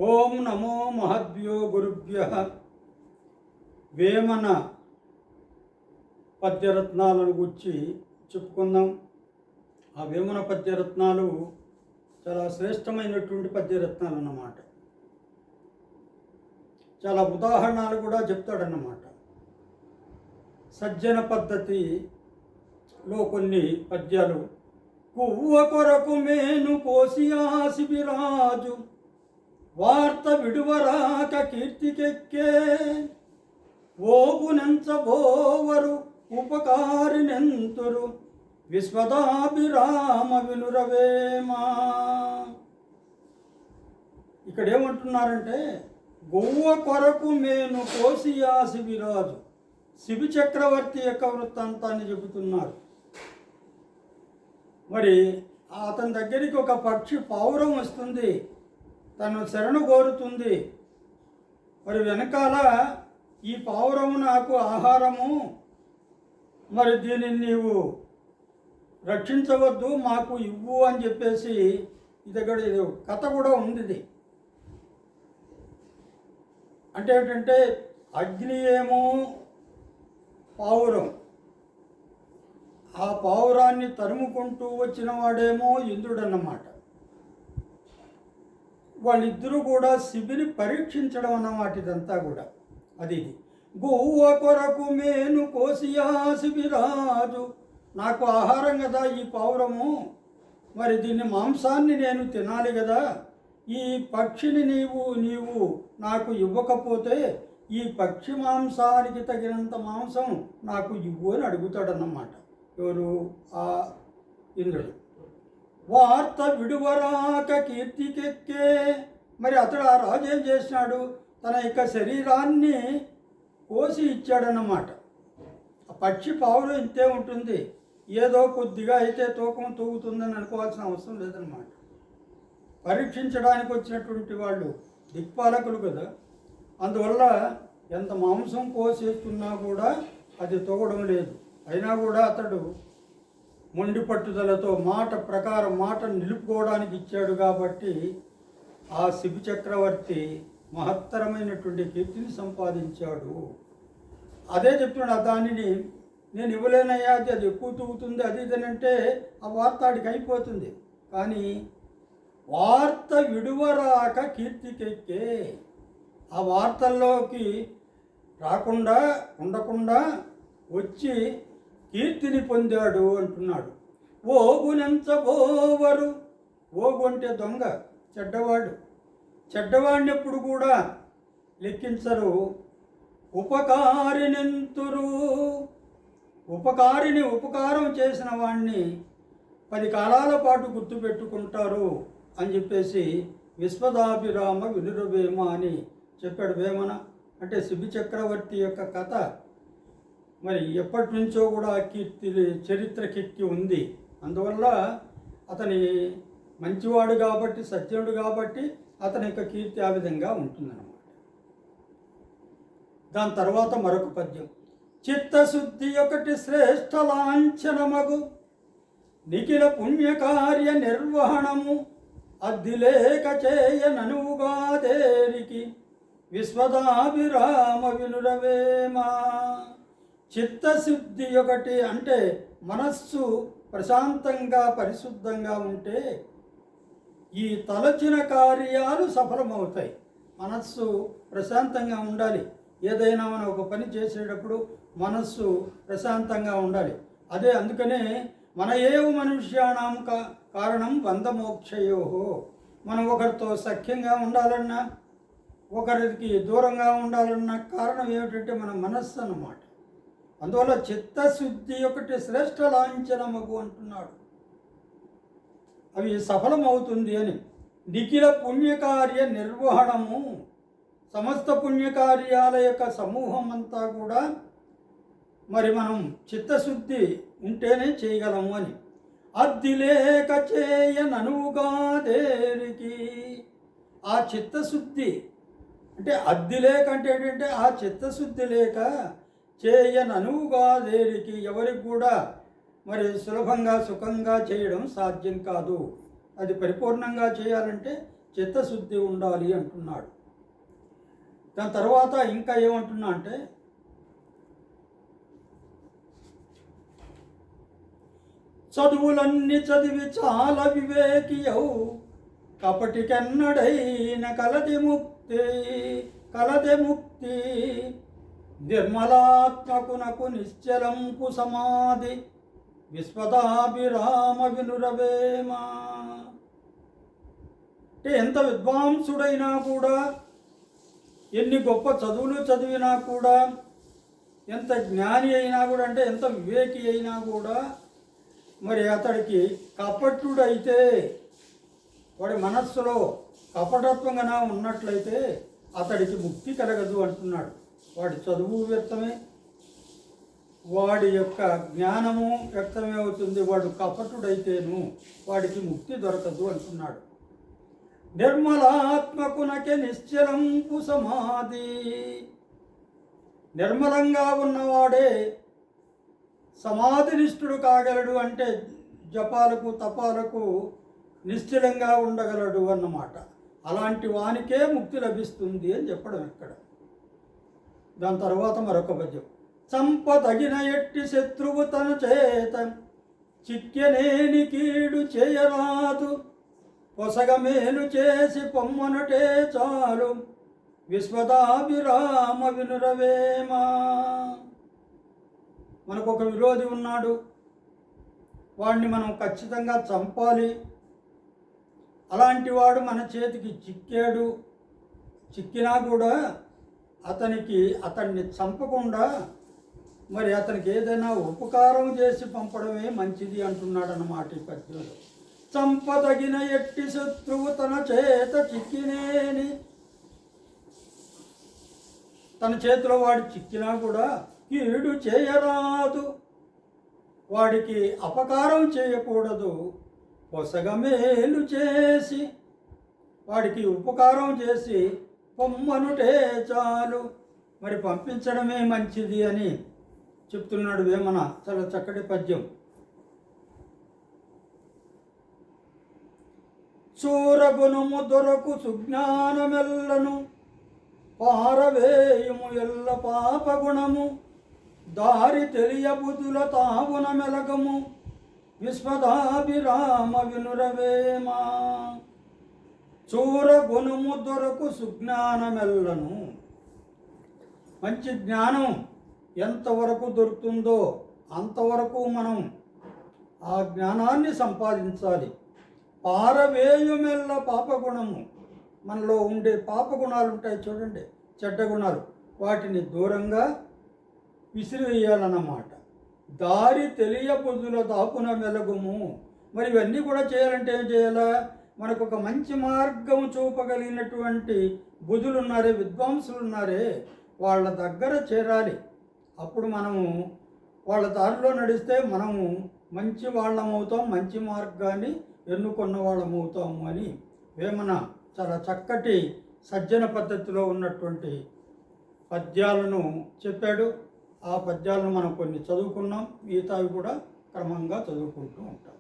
ఓం నమో మహద్భ్యో గురుభ్యః. వేమన పద్యరత్నాలను గురించి చెప్పుకుందాం. ఆ వేమన పద్యరత్నాలు చాలా శ్రేష్టమైనటువంటి పద్యరత్నాలు అన్నమాట. చాలా ఉదాహరణలు కూడా చెప్తాడన్నమాట. సజ్జన పద్ధతిలో కొన్ని పద్యాలు. కువ్వ కొరకు మేను కోసి ఆసిబిరాజు వార్త విడువరాక కీర్తికెక్కే ఓగునెంచబోవరు ఉపకారినెంతురు విశ్వదాభిరామ వినురవేమా. ఇక్కడ ఏమంటున్నారంటే, గొవ్వ కొరకు మేను కోసియా శిబిరాజు, శిబి చక్రవర్తి యొక్క వృత్తాంతాన్ని చెబుతున్నారు. మరి అతని దగ్గరికి ఒక పక్షి పావురం వస్తుంది, తను శరణు కోరుతుంది. మరి వెనకాల ఈ పావురము నాకు ఆహారము, మరి దీనిని నీవు రక్షించవద్దు, మాకు ఇవ్వు అని చెప్పేసి దగ్గర కథ కూడా ఉంది. అంటే ఏంటంటే, అగ్ని ఏమో పావురం, ఆ పావురాన్ని తరుముకుంటూ వచ్చిన వాడేమో ఇంద్రుడన్నమాట. వాళ్ళిద్దరూ కూడా శిబిని పరీక్షించడం అన్నమాట. ఇదంతా కూడా అది గోవ కొరకు మేను కోసియా శిబిరాజు, నాకు ఆహారం కదా ఈ పావురము, మరి దీన్ని మాంసాన్ని నేను తినాలి కదా, ఈ పక్షిని నీవు నాకు ఇవ్వకపోతే ఈ పక్షి మాంసానికి తగినంత మాంసం నాకు ఇవ్వు అని అడుగుతాడన్నమాట. ఎవరు? ఆ ఇంద్రుడు. వార్త విడువరాక కీర్తికెక్కే. మరి అతడు ఆ రాజు ఏం చేసినాడు, తన యొక్క శరీరాన్ని కోసి ఇచ్చాడన్నమాట. ఆ పక్షి పావురం ఇంతే ఉంటుంది, ఏదో కొద్దిగా అయితే తూకం తూగుతుందని అనుకోవాల్సిన అవసరం లేదన్నమాట. పరీక్షించడానికి వచ్చినటువంటి వాళ్ళు దిక్పాలకులు కదా, అందువల్ల ఎంత మాంసం కోసేస్తున్నా కూడా అది తొగడం లేదు. అయినా కూడా అతడు మొండి పట్టుదలతో మాట ప్రకారం మాట నిలుపుకోవడానికి ఇచ్చాడు. కాబట్టి ఆ శిబి చక్రవర్తి మహత్తరమైనటువంటి కీర్తిని సంపాదించాడు. అదే చెప్తున్నాడు, దానిని నేను ఇవ్వలేనయ్యా, అది ఎక్కువ తూగుతుంది అది ఇదనంటే ఆ వార్త ఆడికి అయిపోతుంది. కానీ వార్త విడువరాక కీర్తికెక్కే, ఆ వార్తల్లోకి రాకుండా ఉండకుండా వచ్చి కీర్తిని పొందాడు అంటున్నాడు. ఓగునెంచబోవరు, ఓగు అంటే దొంగ, చెడ్డవాడు, చెడ్డవాడిని ఎప్పుడు కూడా లెక్కించరు. ఉపకారినెంతురు, ఉపకారం చేసిన వాణ్ణి 10 కాలాల పాటు గుర్తుపెట్టుకుంటారు అని చెప్పేసి విశ్వదాభిరామ వినురవేమ అని చెప్పాడు వేమన. అంటే శిబి చక్రవర్తి యొక్క కథ మరి ఎప్పటి నుంచో కూడా కీర్తి చరిత్రకెక్కి ఉంది. అందువల్ల అతని మంచివాడు కాబట్టి, సత్యుడు కాబట్టి అతని యొక్క కీర్తి ఆ విధంగా ఉంటుందన్నమాట. దాని తర్వాత మరొక పద్యం. చిత్తశుద్ధి ఒకటి శ్రేష్ఠ లాంఛనమగు నిఖిల పుణ్యకార్య నిర్వహణము అద్దిలేక చేయననుగా దేనికి విశ్వదాభిరామ వినురవేమా. చిత్తశుద్ధి ఒకటి అంటే మనస్సు ప్రశాంతంగా పరిశుద్ధంగా ఉంటే ఈ తలచిన కార్యాలు సఫలమవుతాయి. మనస్సు ప్రశాంతంగా ఉండాలి. ఏదైనా మనం ఒక పని చేసేటప్పుడు మనస్సు ప్రశాంతంగా ఉండాలి. అదే అందుకనే మన ఏవు మనుష్యాణం కారణం బంధమోక్షయో. మనం ఒకరితో సఖ్యంగా ఉండాలన్నా, ఒకరికి దూరంగా ఉండాలన్నా కారణం ఏమిటంటే మన మనస్సు అన్నమాట. అందువల్ల చిత్తశుద్ధి ఒకటి శ్రేష్ఠ లాంఛనమగు అంటున్నాడు. అవి సఫలమవుతుంది అని. నిఖిల పుణ్యకార్య నిర్వహణము, సమస్త పుణ్యకార్యాల యొక్క సమూహం అంతా కూడా మరి మనం చిత్తశుద్ధి ఉంటేనే చేయగలము అని. అద్దిలేక చేయననుగా దేనికి. ఆ చిత్తశుద్ధి అంటే అద్దిలేక అంటే ఏంటంటే ఆ చిత్తశుద్ధి లేక చేయననుగా దేనికి, ఎవరికి కూడా మరి సులభంగా సుఖంగా చేయడం సాధ్యం కాదు. అది పరిపూర్ణంగా చేయాలంటే చిత్తశుద్ధి ఉండాలి అంటున్నాడు. దాని తర్వాత ఇంకా ఏమంటున్నా అంటే, చదువులన్నీ చదివి చాలా వివేకియవు, కపటికెన్నడైన కలది ముక్తి నిర్మలాత్మకునకు నిశ్చలంపు సమాధి విశ్వదాభిరామ వినురవేమ. అంటే ఎంత విద్వాంసుడైనా కూడా, ఎన్ని గొప్ప చదువులు చదివినా కూడా, ఎంత జ్ఞాని అయినా కూడా, అంటే ఎంత వివేకి అయినా కూడా, మరి అతడికి కపటుడైతే, వాడి మనస్సులో కపటత్వంగా ఉన్నట్లయితే అతడికి ముక్తి కలగదు అంటున్నాడు. వాడి చదువు వ్యర్థమే, వాడి యొక్క జ్ఞానము వ్యక్తమే అవుతుంది. వాడు కపటుడైతేను వాడికి ముక్తి దొరకదు అంటున్నాడు. నిర్మలాత్మకునకే నిశ్చలంపు సమాధి. నిర్మలంగా ఉన్నవాడే సమాధినిష్ఠుడు కాగలడు, అంటే జపాలకు తపాలకు నిశ్చలంగా ఉండగలడు అన్నమాట. అలాంటి వానికే ముక్తి లభిస్తుంది అని చెప్పడం ఇక్కడ. దాని తర్వాత మరొక పద్యం. చంపదగిన ఎట్టి శత్రువు తన చేత చిక్కెనేని కీడు చేయరాదు, పొసగ మేలు చేసి పొమ్మనుటే చాలు విశ్వదాభిరామ వినురవేమ. మనకు ఒక విరోధి ఉన్నాడు, వాడిని మనం ఖచ్చితంగా చంపాలి. అలాంటి వాడు మన చేతికి చిక్కినా కూడా అతన్ని చంపకుండా మరి అతనికి ఏదైనా ఉపకారం చేసి పంపడమే మంచిది అంటున్నాడు అన్నమాట ఈ పద్యంలో. చంపదగిన ఎట్టి శత్రువు తన చేత చిక్కినేని, తన చేతిలో వాడు చిక్కినా కూడా కీడు చేయరాదు, వాడికి అపకారం చేయకూడదు. పొసగమేలు చేసి, వాడికి ఉపకారం చేసి పొమ్మనుటే చాలు, మరి పంపించడమే మంచిది అని చెప్తున్నాడు వేమన. చాలా చక్కటి పద్యం. చూరగుణము దొరకు సుజ్ఞానమెల్లను, పారవేయుము ఎల్ల పాపగుణము, దారి తెలియబుధుల తావున మెలగము విశ్వదాభిరామ వినురవేమ. చూరగుణము దొరకు సుజ్ఞానమెల్లను. మంచి జ్ఞానం ఎంతవరకు దొరుకుతుందో అంతవరకు మనం ఆ జ్ఞానాన్ని సంపాదించాలి. పారవేయుమెల్ల పాపగుణము, మనలో ఉండే పాపగుణాలు ఉంటాయి చూడండి, చెడ్డ గుణాలు, వాటిని దూరంగా విసిరివేయాలన్నమాట. దారి తెలియబుద్ధుల దాపున మెలగుము. మరి ఇవన్నీ కూడా చేయాలంటే ఏం చేయాలా? మనకు ఒక మంచి మార్గం చూపగలిగినటువంటి బుధులు ఉన్నారే, విద్వాంసులు ఉన్నారే, వాళ్ళ దగ్గర చేరాలి. అప్పుడు మనము వాళ్ళ దారిలో నడిస్తే మనము మంచి వాళ్ళమవుతాం, మంచి మార్గాన్ని ఎన్నుకున్న వాళ్ళమవుతాము అని వేమన చాలా చక్కటి సజ్జన పద్ధతిలో ఉన్నటువంటి పద్యాలను చెప్పాడు. ఆ పద్యాలను మనం కొన్ని చదువుకున్నాం, మిగతావి కూడా క్రమంగా చదువుకుంటూ ఉంటాం.